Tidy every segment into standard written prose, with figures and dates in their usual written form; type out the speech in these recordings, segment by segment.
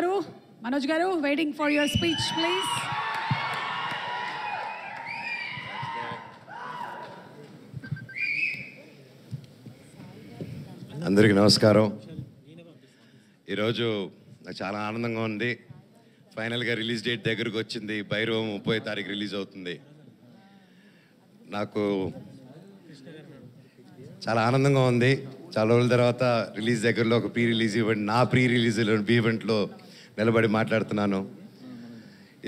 Manoj Garu, waiting for your speech, please. అందరికీ నమస్కారం. ఈరోజు నాకు చాలా ఆనందంగా ఉంది. ఫైనల్గా రిలీజ్ డేట్ దగ్గరకు వచ్చింది. భైరవం 30వ తారీఖు రిలీజ్ అవుతుంది. నాకు చాలా ఆనందంగా ఉంది. చాలా రోజుల తర్వాత రిలీజ్ దగ్గరలో ఒక ప్రీ రిలీజ్ ఈవెంట్, నా ప్రీ రిలీజ్ ఈవెంట్లో నిలబడి మాట్లాడుతున్నాను.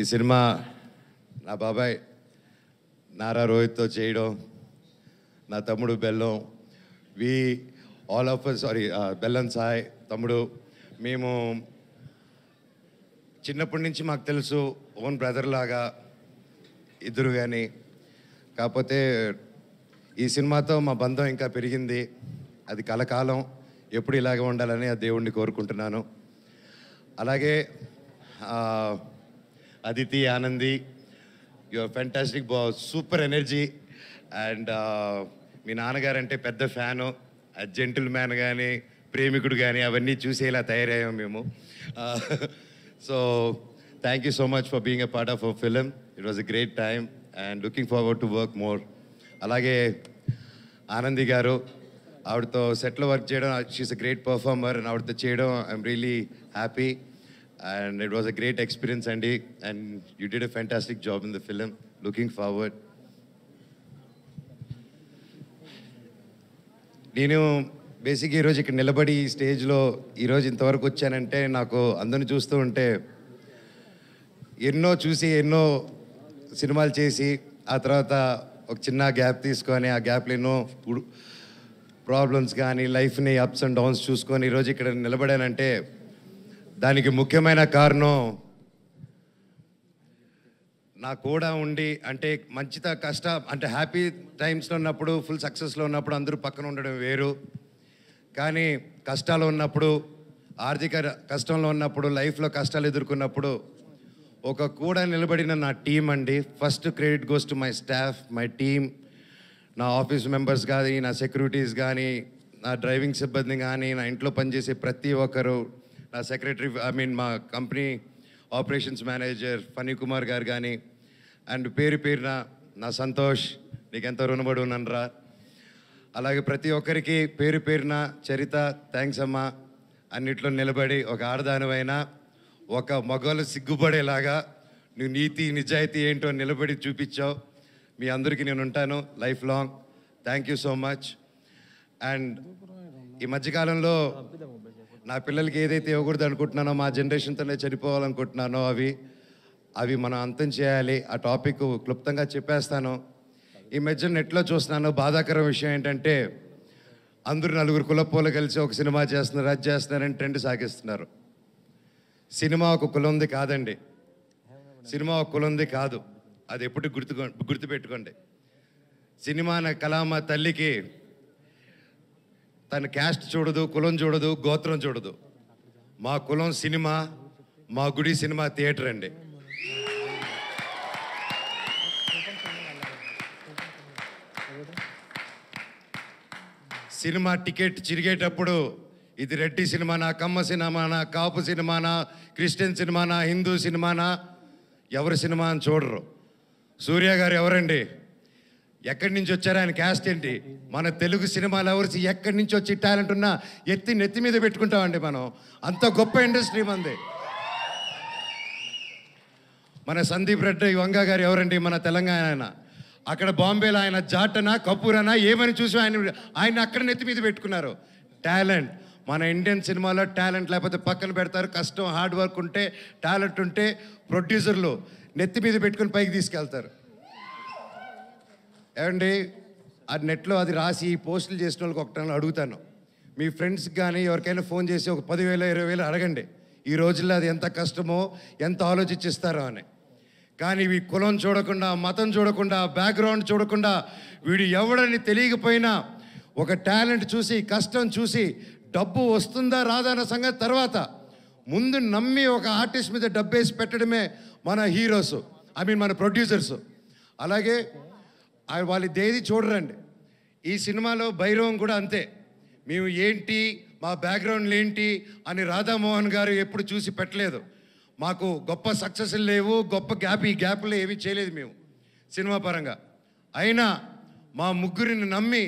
ఈ సినిమా నా బాబాయ్ నారా రోహిత్తో చేయడం, నా తమ్ముడు బెల్లం, ఆల్ ఆఫ్ బెల్లం సాయ్ తమ్ముడు, మేము చిన్నప్పటి నుంచి మాకు తెలుసు, ఓన్ బ్రదర్ లాగా ఇద్దరు. కానీ కాకపోతే ఈ సినిమాతో మా బంధం ఇంకా పెరిగింది. అది కలకాలం ఎప్పుడు ఇలాగే ఉండాలని ఆ దేవుణ్ణి కోరుకుంటున్నాను. అలాగే Aditi, Anandi, your fantastic, super energy. And మీ నాన్నగారంటే పెద్ద ఫ్యాను. జెంటిల్ మ్యాన్ కానీ, ప్రేమికుడు కానీ అవన్నీ చూసేలా తయారయ్యాం మేము. So thank you so much for being a part of our film. It was a great time and looking forward to work more. అలాగే ఆనంది గారు, ఆవిడతో సెట్లో వర్క్ చేయడం, she's a great performer. And ఆవిడతో చేయడం I'm really happy and it was a great experience అండి. And you did a fantastic job in the film. Looking forward. నేను బేసిక్గా ఈరోజు ఇక్కడ నిలబడి ఈ స్టేజ్లో ఈరోజు ఇంతవరకు వచ్చానంటే, నాకు అందరిని చూస్తూ ఉంటే, ఎన్నో సినిమాలు చేసి ఆ తర్వాత ఒక చిన్న గ్యాప్ తీసుకొని, ఆ గ్యాప్లో ఎన్నో ప్రాబ్లమ్స్ కానీ, లైఫ్ని అప్స్ అండ్ డౌన్స్ చూసుకొని ఈరోజు ఇక్కడ నిలబడానంటే దానికి ముఖ్యమైన కారణం నా కూడా ఉండి, అంటే అంటే హ్యాపీ టైమ్స్లో ఉన్నప్పుడు, ఫుల్ సక్సెస్లో ఉన్నప్పుడు అందరూ పక్కన ఉండడం వేరు. కానీ కష్టాలు ఉన్నప్పుడు, ఆర్థిక కష్టంలో ఉన్నప్పుడు, లైఫ్లో కష్టాలు ఎదుర్కొన్నప్పుడు ఒక కూడా నిలబడిన నా టీం అండి. First credit goes to my staff, my team, నా ఆఫీస్ మెంబర్స్ కానీ, నా సెక్యూరిటీస్ కానీ, నా డ్రైవింగ్ సిబ్బంది కానీ, నా ఇంట్లో పనిచేసే ప్రతి ఒక్కరు, నా సెక్రటరీ, మా company operations manager Phani Kumar గారు కానీ, అండ్ పేరున నా సంతోష్, నీకెంతో రుణపడి ఉన్నానురా. అలాగే ప్రతి ఒక్కరికి పేరున చరిత, థ్యాంక్స్ అమ్మా. అన్నిట్లో నిలబడి ఒక ఆడదానివైనా ఒక మగవాళ్ళు సిగ్గుపడేలాగా నువ్వు నీతి నిజాయితీ ఏంటో నిలబడి చూపించావు. మీ అందరికీ నేను ఉంటాను life long. Thank you so much. And ఈ మధ్యకాలంలో నా పిల్లలకి ఏదైతే ఇవ్వకూడదు అనుకుంటున్నానో, మా జనరేషన్తోనే చనిపోవాలనుకుంటున్నానో అవి మనం అంతం చేయాలి. ఆ టాపిక్ క్లుప్తంగా చెప్పేస్తాను. ఈ మధ్య నెట్లో చూస్తున్నాను, బాధాకరం విషయం ఏంటంటే, అందరూ నలుగురు కులపోలు కలిసి ఒక సినిమా చేస్తున్నారు, అది చేస్తున్నారని ట్రెండ్ సాగిస్తున్నారు. సినిమా ఒక కులంది కాదండి. సినిమా ఒక కులంది కాదు. అది ఎప్పుడు గుర్తుపెట్టుకోండి. సినిమా అనే కళ తల్లికి తన క్యాస్ట్ చూడదు, కులం చూడదు, గోత్రం చూడదు. మా కులం సినిమా, మా గుడి సినిమా థియేటర్ అండి. సినిమా టికెట్ చిరిగేటప్పుడు ఇది రెడ్డి సినిమానా, కమ్మ సినిమానా, కాపు సినిమానా, క్రిస్టియన్ సినిమానా, హిందూ సినిమానా, ఎవరి సినిమా అని చూడరు. సూర్య గారు ఎవరండి, ఎక్కడి నుంచి వచ్చారు, ఆయన క్యాస్ట్ ఏంటి, మన తెలుగు సినిమాలు ఎవరు ఎక్కడి నుంచి వచ్చి టాలెంట్ ఉన్నా నెత్తి మీద పెట్టుకుంటామండి మనం. అంత గొప్ప ఇండస్ట్రీ మంది. మన సందీప్ రెడ్డి వంగ గారు ఎవరండి, మన తెలంగాణ ఆయన. అక్కడ బాంబేలో ఆయన జాటనా, కపూరనా ఏమని చూసి ఆయన అక్కడ నెత్తి మీద పెట్టుకున్నారు. టాలెంట్ మన ఇండియన్ సినిమాలో టాలెంట్ లేకపోతే పక్కన పెడతారు. కష్టం, హార్డ్ వర్క్ ఉంటే, టాలెంట్ ఉంటే ప్రొడ్యూసర్లు నెత్తి మీద పెట్టుకుని పైకి తీసుకెళ్తారు. ఏమండి, అది నెట్లో అది రాసి పోస్టులు చేసిన వాళ్ళకి ఒకటి అడుగుతాను, మీ ఫ్రెండ్స్కి కానీ ఎవరికైనా ఫోన్ చేసి ఒక 10,000 20,000 అడగండి. ఈ రోజుల్లో అది ఎంత కష్టమో, ఎంత ఆలోచించిస్తారో అని. కానీ ఇవి కులం చూడకుండా, మతం చూడకుండా, బ్యాక్గ్రౌండ్ చూడకుండా, వీడు ఎవడని తెలియకపోయినా ఒక టాలెంట్ చూసి, కష్టం చూసి, డబ్బు వస్తుందా రాదా అన్న సంగతి తర్వాత ముందు నమ్మి ఒక ఆర్టిస్ట్ మీద డబ్బేసి పెట్టడమే మన హీరోస్, మన ప్రొడ్యూసర్స్. అలాగే వాళ్ళు దేది చూడరండి. ఈ సినిమాలో భైరవం కూడా అంతే. మేము ఏంటి, మా బ్యాక్గ్రౌండ్లు ఏంటి అని రాధామోహన్ గారు ఎప్పుడు చూసి పెట్టలేదు. మాకు గొప్ప సక్సెస్లు లేవు, గొప్ప ఈ గ్యాప్లు ఏమీ చేయలేదు మేము సినిమా పరంగా. అయినా మా ముగ్గురిని నమ్మి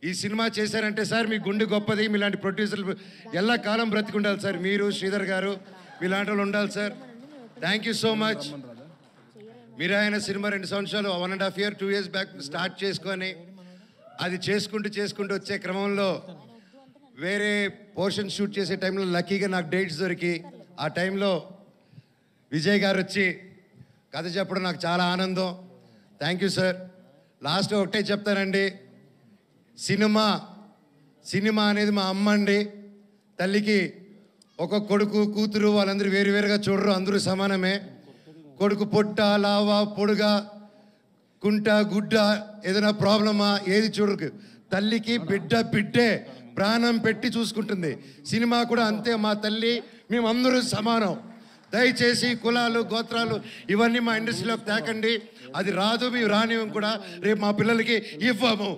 ఈ సినిమా చేశారంటే సార్ మీ గుండె గొప్పది, మీలాంటి ప్రొడ్యూసర్లు ఎలా కాలం బ్రతికుండాలి సార్. మీరు శ్రీధర్ గారు మీలాంటి వాళ్ళు ఉండాలి sir. Thank you so much. మీరు ఆయన సినిమా 2 సంవత్సరాలు 1.5 year 2 years బ్యాక్ స్టార్ట్ చేసుకొని అది చేసుకుంటూ వచ్చే క్రమంలో వేరే పోర్షన్ షూట్ చేసే టైంలో లక్కీగా నాకు డేట్స్ దొరికి ఆ టైంలో విజయ్ గారు వచ్చి కథ చెప్పడం నాకు చాలా ఆనందం. Thank you sir. లాస్ట్ ఒకటే చెప్తానండి, సినిమా అనేది మా అమ్మ అండి. తల్లికి ఒక కొడుకు కూతురు వాళ్ళందరూ వేరువేరుగా చూడరు, అందరూ సమానమే. కొడుకు పొట్ట లావా పొడుగా కుంట గుడ్డ ఏదైనా ప్రాబ్లమా ఏది చూడరు. తల్లికి బిడ్డే ప్రాణం పెట్టి చూసుకుంటుంది. సినిమా కూడా అంతే. మా తల్లి మేమందరూ సమానం. దయచేసి కులాలు గోత్రాలు ఇవన్నీ మా ఇండస్ట్రీలోకి తేకండి. అది రాదు, మేము రానివ్వం కూడా, రేపు మా పిల్లలకి ఇవ్వము.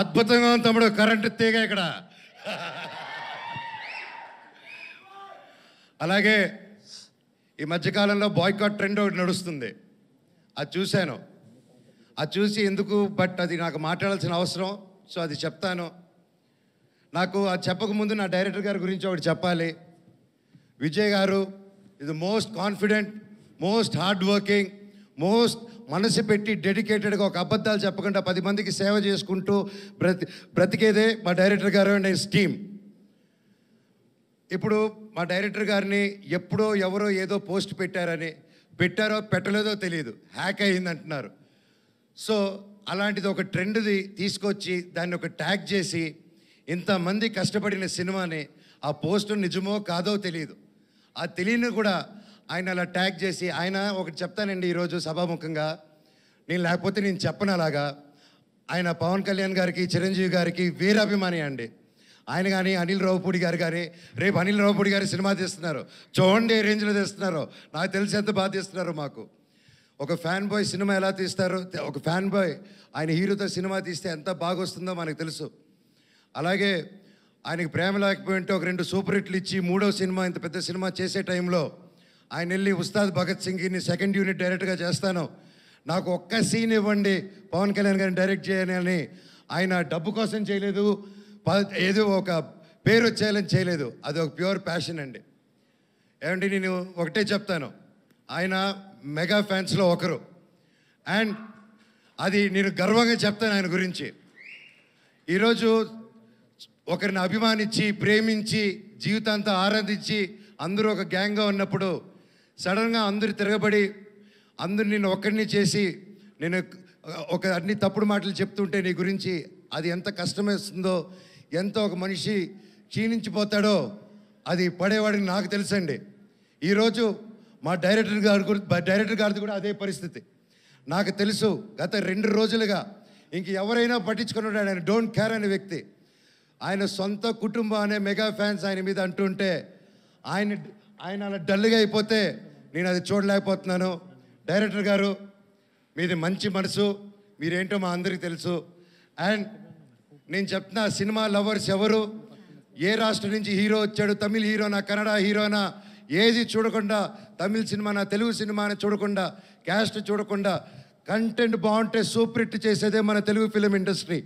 అద్భుతంగా ఉంది తమ్ముడు, కరెంటు తీగ ఇక్కడ. అలాగే ఈ మధ్యకాలంలో బాయ్కాట్ ట్రెండ్ ఒకటి నడుస్తుంది, అది చూశాను. అది చూసి ఎందుకు, బట్ అది నాకు మాట్లాడాల్సిన అవసరం, సో అది చెప్తాను. నాకు అది చెప్పకముందు నా డైరెక్టర్ గారి గురించి ఒకటి చెప్పాలి. విజయ్ గారు ఇది most confident, most hard working, most మనసు పెట్టి డెడికేటెడ్గా ఒక అబద్ధాలు చెప్పకుండా 10 మందికి సేవ చేసుకుంటూ బ్రతికేదే మా డైరెక్టర్ గారు అండ్ హిస్ టీమ్. ఇప్పుడు మా డైరెక్టర్ గారిని ఎప్పుడో ఎవరో ఏదో పోస్ట్ పెట్టారో పెట్టలేదో తెలియదు, హ్యాక్ అయ్యింది అంటున్నారు. సో అలాంటిది ఒక ట్రెండ్ది తీసుకొచ్చి దాన్ని ఒక ట్యాగ్ చేసి ఇంతమంది కష్టపడిన సినిమాని ఆ పోస్ట్ నిజమో కాదో తెలియదు, ఆ తెలియని కూడా ఆయన అలా ట్యాగ్ చేసి, ఆయన ఒకటి చెప్తానండి ఈరోజు సభాముఖంగా, నేను లేకపోతే నేను చెప్పను అలాగా. ఆయన పవన్ కళ్యాణ్ గారికి చిరంజీవి గారికి వీరాభిమాని అండి. ఆయన కానీ అనిల్ రావుపూడి గారు కానీ, రేపు అనిల్ రావుపూడి గారి సినిమా తీస్తున్నారు, చూడండి ఏ రేంజ్లో తీస్తున్నారో, నాకు తెలిసి ఎంత బాగా తీస్తున్నారో. మాకు ఒక ఫ్యాన్ బాయ్ సినిమా ఎలా తీస్తారో, ఒక ఫ్యాన్ బాయ్ ఆయన హీరోతో సినిమా తీస్తే ఎంత బాగా వస్తుందో మనకు తెలుసు. అలాగే ఆయనకి ప్రేమ లేకపోయింటే ఒక 2 సూపర్ హిట్లు ఇచ్చి 3వ సినిమా ఇంత పెద్ద సినిమా చేసే టైంలో ఆయన వెళ్ళి ఉస్తాద్ భగత్ సింగ్ని 2nd యూనిట్ డైరెక్ట్గా చేస్తాను, నాకు ఒక్క సీన్ ఇవ్వండి పవన్ కళ్యాణ్ గారిని డైరెక్ట్ చేయాలని. ఆయన డబ్బు కోసం చేయలేదు, ఏదో ఒక పేరు వచ్చేయాలని చేయలేదు, అది ఒక ప్యూర్ ప్యాషన్ అండి. ఏమంటే నేను ఒకటే చెప్తాను, ఆయన మెగా ఫ్యాన్స్లో ఒకరు, అండ్ అది నేను గర్వంగా చెప్తాను ఆయన గురించి. ఈరోజు ఒకరిని అభిమానించి ప్రేమించి జీవితాంతా ఆరాధించి అందరూ ఒక గ్యాంగ్గా ఉన్నప్పుడు సడన్గా అందరూ తిరగబడి అందరు నేను ఒక్కడిని చేసి నేను ఒక అన్ని తప్పుడు మాటలు చెప్తుంటే నీ గురించి అది ఎంత కష్టమేస్తుందో, ఎంత ఒక మనిషి క్షీణించిపోతాడో అది పడేవాడికి నాకు తెలుసండి. ఈరోజు మా డైరెక్టర్ గారిది కూడా అదే పరిస్థితి నాకు తెలుసు. గత 2 రోజులుగా ఇంక ఎవరైనా పట్టించుకున్నాడు, ఆయన డోంట్ కేర్ అనే వ్యక్తి. ఆయన సొంత కుటుంబం అనే మెగా ఫ్యాన్స్ ఆయన మీద అంటుంటే ఆయన అలా డల్గా అయిపోతే నేను అది చూడలేకపోతున్నాను. డైరెక్టర్ గారు మీది మంచి మనసు, మీరేంటో మా అందరికీ తెలుసు. అండ్ నేను చెప్తున్నా, సినిమా లవర్స్ ఎవరు, ఏ రాష్ట్రం నుంచి హీరో వచ్చాడు, తమిళ హీరోనా కన్నడ హీరోనా ఏది చూడకుండా, తమిళ సినిమానా తెలుగు సినిమాని చూడకుండా, క్యాస్ట్ చూడకుండా, కంటెంట్ బాగుంటే సూపర్ హిట్ చేసేదే మన తెలుగు ఫిలిం ఇండస్ట్రీ.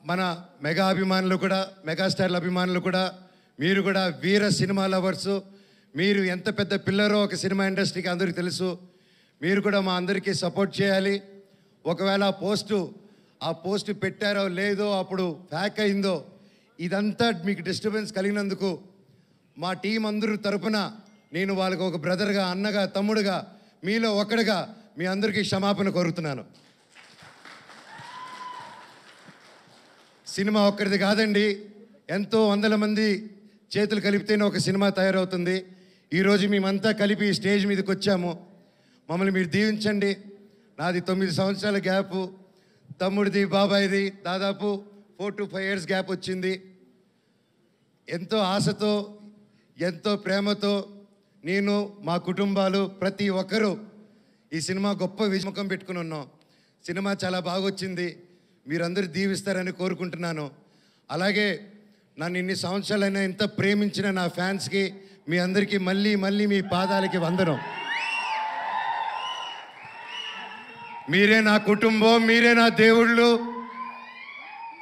మన మెగా అభిమానులు కూడా, మెగాస్టార్ల అభిమానులు కూడా, మీరు కూడా వీర సినిమా లవర్సు. మీరు ఎంత పెద్ద పిల్లరో ఒక సినిమా ఇండస్ట్రీకి అందరికీ తెలుసు. మీరు కూడా మా అందరికీ సపోర్ట్ చేయాలి. ఒకవేళ ఆ పోస్టు పెట్టారో లేదో, అప్పుడు హ్యాక్ అయిందో, ఇదంతా మీకు డిస్టర్బెన్స్ కలిగినందుకు మా టీం అందరూ తరపున నేను వాళ్ళకి ఒక బ్రదర్గా, అన్నగా, తమ్ముడుగా, మీలో ఒకడుగా మీ అందరికీ క్షమాపణ కోరుతున్నాను. సినిమా ఒక్కరిది కాదండి, ఎంతో వందల మంది చేతులు కలిపితేనే ఒక సినిమా తయారవుతుంది. ఈరోజు మేమంతా కలిపి స్టేజ్ మీదకి వచ్చాము, మమ్మల్ని మీరు దీవించండి. నాది 9 సంవత్సరాల గ్యాపు, తమ్ముడిది బాబాయిది దాదాపు 4 to 5 years గ్యాప్ వచ్చింది. ఎంతో ఆశతో, ఎంతో ప్రేమతో నేను మా కుటుంబాలు ప్రతి ఒక్కరూ ఈ సినిమా గొప్ప విజయముఖం పెట్టుకుని ఉన్నాం. సినిమా చాలా బాగా వచ్చింది, మీరందరూ దీవిస్తారని కోరుకుంటున్నాను. అలాగే నన్ను ఇన్ని సంవత్సరాలైనా ఎంత ప్రేమించిన నా ఫ్యాన్స్కి మీ అందరికీ మళ్ళీ మళ్ళీ మీ పాదాలకి వందనం. మీరే నా కుటుంబం, మీరే నా దేవుళ్ళు.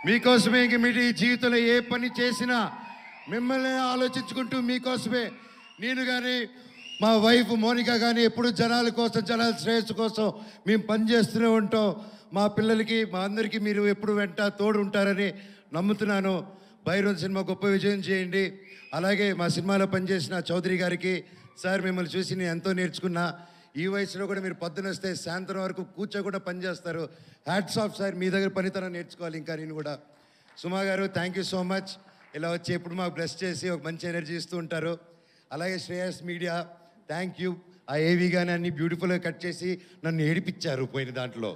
మీకోసమే ఇంక మీరు ఈ జీవితంలో ఏ పని చేసినా మిమ్మల్ని ఆలోచించుకుంటూ మీకోసమే నేను కానీ మా వైఫ్ మోనికా కానీ ఎప్పుడు జనాల కోసం, జనాల శ్రేయస్సు కోసం మేము పనిచేస్తూనే ఉంటాం. మా పిల్లలకి మా అందరికీ మీరు ఎప్పుడు వెంట తోడు ఉంటారని నమ్ముతున్నాను. భైరవ్ సినిమా గొప్ప విజయం చేయండి. అలాగే మా సినిమాలో పనిచేసిన చౌదరి గారికి, సార్ మిమ్మల్ని చూసి నేను ఎంతో నేర్చుకున్నా. ఈ వయసులో కూడా మీరు పొద్దున వస్తే సాయంత్రం వరకు కూర్చోకుండా పనిచేస్తారు. హ్యాట్స్ ఆఫ్ సార్, మీ దగ్గర పనితనం నేర్చుకోవాలి ఇంకా నేను కూడా. సుమా గారు థ్యాంక్ యూ సో మచ్. ఇలా వచ్చి ఎప్పుడు మాకు బ్లెస్ చేసి ఒక మంచి ఎనర్జీ ఇస్తూ ఉంటారు. అలాగే శ్రేయస్ మీడియా థ్యాంక్ యూ. ఆ ఏవి కానీ అన్ని బ్యూటిఫుల్గా కట్ చేసి నన్ను ఏడిపించారు పోయిన దాంట్లో.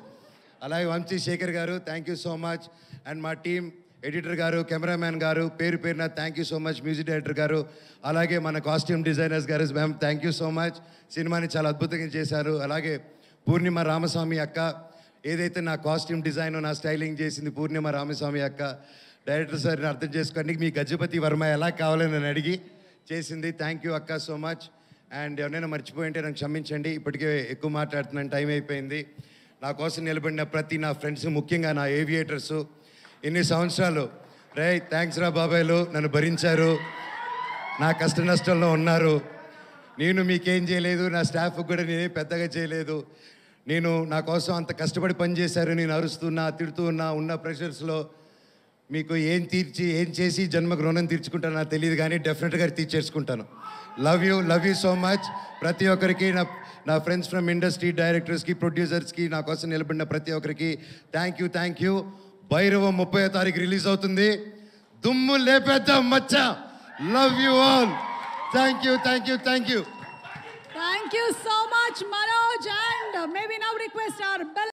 అలాగే వంశీ శేఖర్ గారు thank you so much. And మా టీం ఎడిటర్ గారు, కెమెరామ్యాన్ గారు, పేరు పేరున thank you so much. Music director గారు, అలాగే మన కాస్ట్యూమ్ డిజైనర్స్ గారు, ma'am thank you so much. సినిమాని చాలా అద్భుతంగా చేశారు. అలాగే పూర్ణిమ రామస్వామి అక్క, ఏదైతే నా కాస్ట్యూమ్ డిజైన్ నా స్టైలింగ్ చేసింది పూర్ణిమ రామస్వామి అక్క. డైరెక్టర్ సార్ని అర్థం చేసుకోండి, మీ గజపతి వర్మ ఎలా కావాలని నన్ను అడిగి చేసింది. థ్యాంక్ యూ అక్క సో మచ్. అండ్ ఎవరైనా మర్చిపోయింటే నాకు క్షమించండి, ఇప్పటికే ఎక్కువ మాట్లాడుతున్నాను, టైం అయిపోయింది. నా కోసం నిలబడిన ప్రతి నా ఫ్రెండ్స్, ముఖ్యంగా నా ఏవియేటర్సు, ఇన్ని సంవత్సరాలు రే థ్యాంక్స్ రా బాబాయ్లు, నన్ను భరించారు, నా కష్ట నష్టంలో ఉన్నారు. నేను మీకేం చేయలేదు, నా స్టాఫ్కి కూడా నేనేం పెద్దగా చేయలేదు. నేను నా కోసం అంత కష్టపడి పనిచేశారు. నేను అరుస్తున్నా, తిడుతూ ఉన్న ప్రెషర్స్లో మీకు ఏం చేసి జన్మకు రుణం తీర్చుకుంటానో నాకు తెలియదు, కానీ డెఫినెట్గా తీర్చేసుకుంటాను. Love you so much. ప్రతి ఒక్కరికి నా ఫ్రెండ్స్ ఫ్రమ్ ఇండస్ట్రీ, డైరెక్టర్స్కి, ప్రొడ్యూసర్స్కి, నా కోసం నిలబడిన ప్రతి ఒక్కరికి థ్యాంక్ యూ. భైరవం 30వ తారీఖు రిలీజ్ అవుతుంది. దుమ్ము లేపేద్దాం మచ్చ. Love you all. Thank you. Thank you so much, Manoj, and maybe now request our bell.